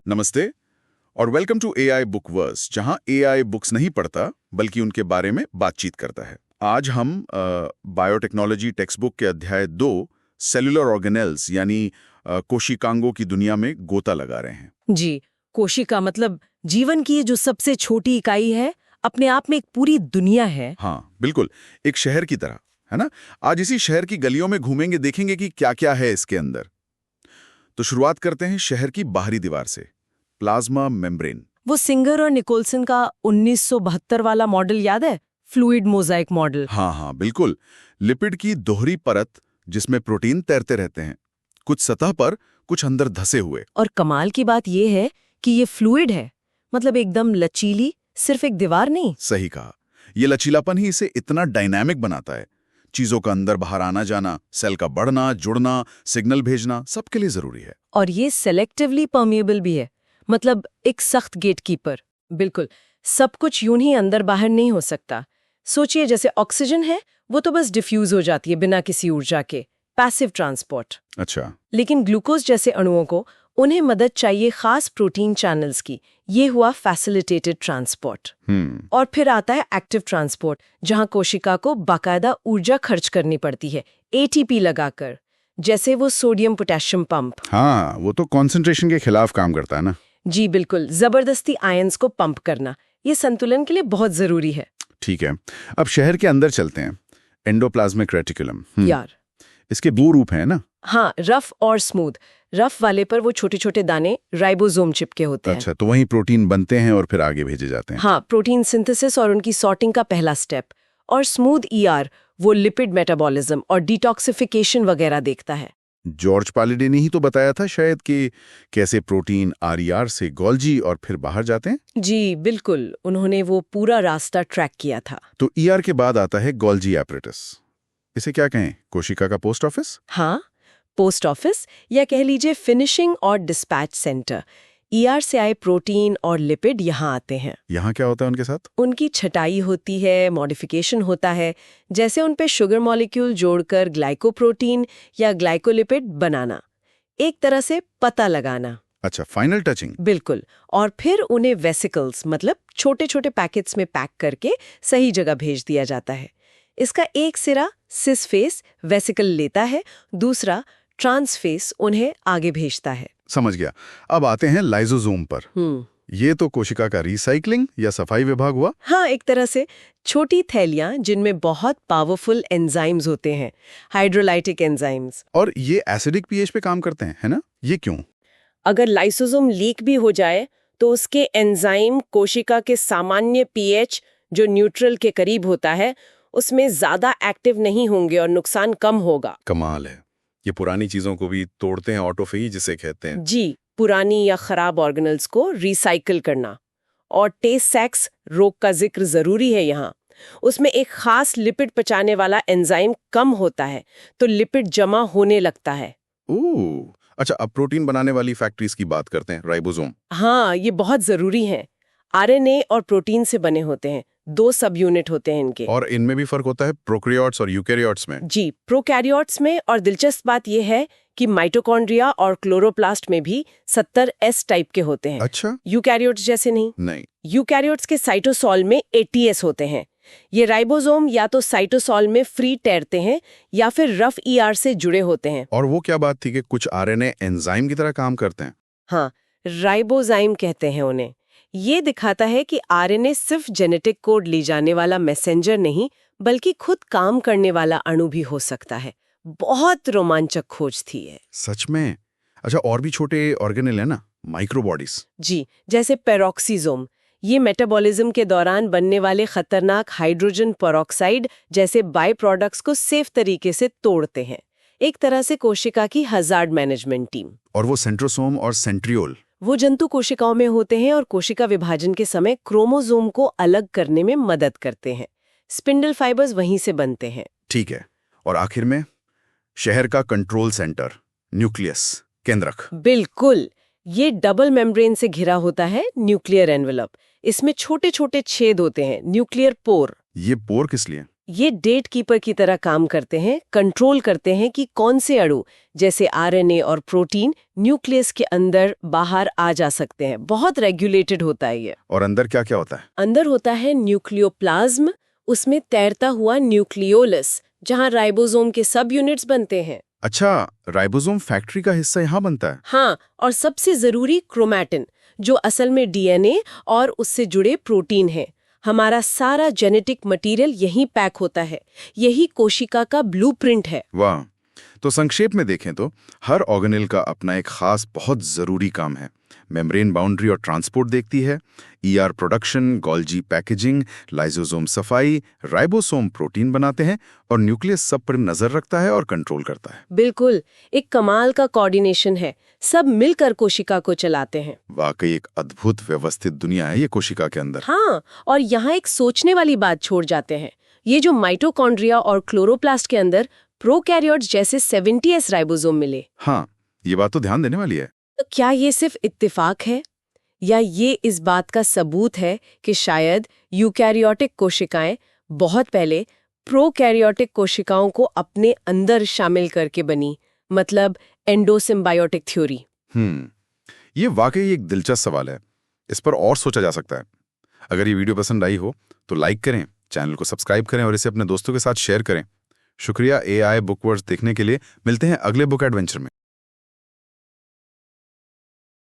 नमस्ते और welcome to AI बुकवर्स, जहां एआई बुक्स नहीं पढ़ता बल्कि उनके बारे में बातचीत करता है। आज हम बायोटेक्नोलॉजी टेक्स्ट बुक के अध्याय 2 सेलुलर ऑर्गेनेल्स यानी कोशिकांगों की दुनिया में गोता लगा रहे हैं। जी, कोशिका मतलब जीवन की जो सबसे छोटी इकाई है, अपने आप में एक पूरी दुनिया है। हाँ बिल्कुल, एक शहर की तरह, है ना। आज इसी शहर की गलियों में घूमेंगे, देखेंगे कि क्या क्या है इसके अंदर। तो शुरुआत करते हैं शहर की बाहरी दीवार से, प्लाज्मा मेम्ब्रेन। वो सिंगर और निकोलसन का 1972 वाला मॉडल याद है? Fluid Mosaic model. हाँ बिल्कुल, लिपिड की दोहरी परत जिसमें प्रोटीन तैरते रहते हैं, कुछ सतह पर, कुछ अंदर धसे हुए। और कमाल की बात यह है कि ये फ्लूइड है, मतलब एकदम लचीली, सिर्फ एक दीवार नहीं। सही कहा, ये लचीलापन ही इसे इतना डायनामिक बनाता है। चीजों का अंदर बाहर आना जाना, सेल का बढ़ना, जुड़ना, सिग्नल भेजना, सबके लिए जरूरी है। और ये सेलेक्टिवली परमिएबल भी है, मतलब एक सख्त गेटकीपर। बिल्कुल, सब कुछ यूं ही अंदर बाहर नहीं हो सकता। सोचिए, जैसे ऑक्सीजन है, वो तो बस डिफ्यूज हो जाती है बिना किसी ऊर्जा के, पैसिव ट्रांसपोर्ट। अच्छा। लेकिन ग्लूकोज जैसे अणुओं को उन्हें मदद चाहिए खास प्रोटीन चैनल्स की। ये हुआ फैसिलिटेटेड ट्रांसपोर्ट। और फिर आता है एक्टिव ट्रांसपोर्ट, जहां कोशिका को बाकायदा ऊर्जा खर्च करनी पड़ती है, एटीपी लगाकर, जैसे वो सोडियम पोटेशियम पंप। हाँ, वो तो कॉन्सेंट्रेशन के खिलाफ काम करता है ना। जी बिल्कुल, जबरदस्ती आयंस को पंप करना, ये संतुलन के लिए बहुत जरूरी है। ठीक है, अब शहर के अंदर चलते हैं। Endoplasmic reticulum. यार, इसके 2 रूप हैं ना। हाँ, रफ और स्मूथ। रफ वाले पर वो छोटे छोटे दाने राइबोसोम चिपके होते हैं। अच्छा, तो वहीं प्रोटीन बनते हैं और फिर आगे भेजे जाते हैं। हाँ, प्रोटीन सिंथेसिस और उनकी सॉर्टिंग का पहला स्टेप। और स्मूथ ईआर वो लिपिड मेटाबॉलिज्म और डिटॉक्सिफिकेशन वगैरह देखता है। जॉर्ज पालिडे ने ही तो बताया था शायद कि कैसे प्रोटीन आरईआर से गोल्जी और फिर बाहर जाते हैं। जी बिल्कुल, उन्होंने वो पूरा रास्ता ट्रैक किया था। तो ईआर के बाद आता है गोल्जी एपरेटस। इसे क्या कहें, कोशिका का पोस्ट ऑफिस? हाँ, पोस्ट ऑफिस, या कह लीजिए फिनिशिंग और डिस्पैच सेंटर। ईआर से आए प्रोटीन और लिपिड यहाँ आते हैं। यहाँ क्या होता है उनके साथ? उनकी छटाई होती है, मॉडिफिकेशन होता है, जैसे उन पे शुगर मॉलिक्यूल जोड़कर ग्लाइकोप्रोटीन या ग्लाइकोलिपिड बनाना, एक तरह से पता लगाना। अच्छा, फाइनल टचिंग। बिल्कुल, और फिर उन्हें वेसिकल्स मतलब छोटे छोटे पैकेट्स में पैक करके सही जगह भेज दिया जाता है। इसका एक सिरा सिस फेस वेसिकल लेता है, दूसरा ट्रांसफेस उन्हें आगे भेजता है। समझ गया। अब आते हैं लाइसोसोम पर। ये तो कोशिका का रिसाइकलिंग या सफाई विभाग हुआ। हाँ, एक तरह से छोटी थैलियां जिनमें बहुत पावरफुल एंजाइम्स होते हैं, हाइड्रोलाइटिक एंजाइम्स। और ये एसिडिक पीएच पे काम करते हैं, है ना? ये क्यों? अगर लाइसोसोम लीक भी हो जाए तो उसके एंजाइम कोशिका के सामान्य पीएच जो न्यूट्रल के करीब होता है उसमें ज्यादा एक्टिव नहीं होंगे और नुकसान कम होगा। कमाल है, ये पुरानी चीजों को भी तोड़ते हैं, ऑटोफेजी जिसे कहते हैं। जी, पुरानी या खराब ऑर्गेनल्स को रिसाइकिल करना। और टे-सेक्स रोग का जिक्र जरूरी है यहाँ। उसमें एक खास लिपिड पचाने वाला एंजाइम कम होता है तो लिपिड जमा होने लगता है। ओह, अच्छा, अब प्रोटीन बनाने वाली फैक्ट्रीज की बात करते हैं, राइबोसोम। हाँ, ये बहुत जरूरी है। आरएनए और प्रोटीन से बने होते हैं, 2 सब यूनिट होते हैं इनके। और इनमें भी फर्क होता है प्रोकैरियोट्स और यूकैरियोट्स में? जी, प्रोकैरियोट्स में। और दिलचस्प बात यह है कि माइटोकॉन्ड्रिया और क्लोरोप्लास्ट में भी 70S टाइप के होते हैं। अच्छा। यूकैरियोट्स जैसे नहीं। यूकैरियोट्स के साइटोसॉल में 80S होते हैं। ये राइबोसोम या तो साइटोसॉल में फ्री तैरते हैं या फिर रफ ईआर से जुड़े होते हैं। और वो क्या बात थी कि कुछ आरएनए एंजाइम की तरह काम करते हैं? हाँ, राइबोजाइम कहते हैं उन्हें। ये दिखाता है कि आरएनए सिर्फ जेनेटिक कोड ले जाने वाला मैसेंजर नहीं, बल्कि खुद काम करने वाला अणु भी हो सकता है। बहुत रोमांचक खोज थी है। सच में? अच्छा, और भी छोटे ऑर्गेनेल है ना, माइक्रोबॉडीज? जी, जैसे पेरोक्सीजोम। ये मेटाबॉलिज्म के दौरान बनने वाले खतरनाक हाइड्रोजन पेरोक्साइड जैसे बाय प्रोडक्ट्स को सेफ तरीके से तोड़ते हैं। एक तरह से कोशिका की हजार्ड मैनेजमेंट टीम। और वो सेंट्रोसोम और सेंट्रियोल? वो जंतु कोशिकाओं में होते हैं और कोशिका विभाजन के समय क्रोमोसोम को अलग करने में मदद करते हैं। स्पिंडल फाइबर्स वहीं से बनते हैं। ठीक है, और आखिर में शहर का कंट्रोल सेंटर, न्यूक्लियस, केंद्रक। बिल्कुल, ये डबल मेम्ब्रेन से घिरा होता है, न्यूक्लियर एनवेलप। इसमें छोटे छोटे छेद होते हैं, न्यूक्लियर पोर। ये पोर किस लिए? ये डेट कीपर की तरह काम करते हैं, कंट्रोल करते हैं कि कौन से अणु जैसे आरएनए और प्रोटीन न्यूक्लियस के अंदर बाहर आ जा सकते हैं। बहुत रेगुलेटेड होता है ये। और अंदर क्या क्या होता है? अंदर होता है न्यूक्लियोप्लाज्म, उसमें तैरता हुआ न्यूक्लियोलस, जहां राइबोसोम के सब यूनिट्स बनते हैं। अच्छा, राइबोसोम फैक्ट्री का हिस्सा यहाँ बनता है? हाँ, और सबसे जरूरी क्रोमैटिन, जो असल में डीएनए और उससे जुड़े प्रोटीन है। हमारा सारा जेनेटिक मटेरियल यहीं पैक होता है। यही कोशिका का ब्लूप्रिंट है। वाह! तो संक्षेप में देखें तो हर ऑर्गेनेल का अपना एक खास बहुत जरूरी काम है। मेम्ब्रेन बाउंड्री और ट्रांसपोर्ट देखती है, ER production, Golgi packaging, lysosome सफाई, राइबोसोम प्रोटीन बनाते हैं और न्यूक्लियस सब पर नजर रखता है और कंट्रोल करता है। बिल्कुल, एक कमाल का कोऑर्डिनेशन है। सब मिलकर कोशिका को चलाते हैं। वाकई एक अद्भुत व्यवस्थित दुनिया है ये कोशिका के अंदर। हाँ, और यहाँ एक सोचने वाली बात छोड़ जाते हैं। ये जो माइटोकॉन्ड्रिया और क्लोरोप्लास्ट के अंदर प्रोकैरियोट्स जैसे 70s राइबोसोम मिले। हाँ, ये बात तो ध्यान देने वाली है। तो क्या ये सिर्फ इत्तेफाक है, या ये इस बात का सबूत है कि शायद यूकैरियोटिक कोशिकाएं बहुत पहले प्रोकैरियोटिक कोशिकाओं को अपने अंदर शामिल करके बनी, मतलब एंडोसिम्बायोटिक थ्योरी? ये वाकई एक दिलचस्प सवाल है। इस पर और सोचा जा सकता है। अगर ये वीडियो पसंद आई हो तो लाइक करें, चैनल को सब्सक्राइब करें और इसे अपने दोस्तों के साथ शेयर करें। शुक्रिया AI बुकवर्स देखने के लिए। मिलते हैं अगले बुक एडवेंचर में।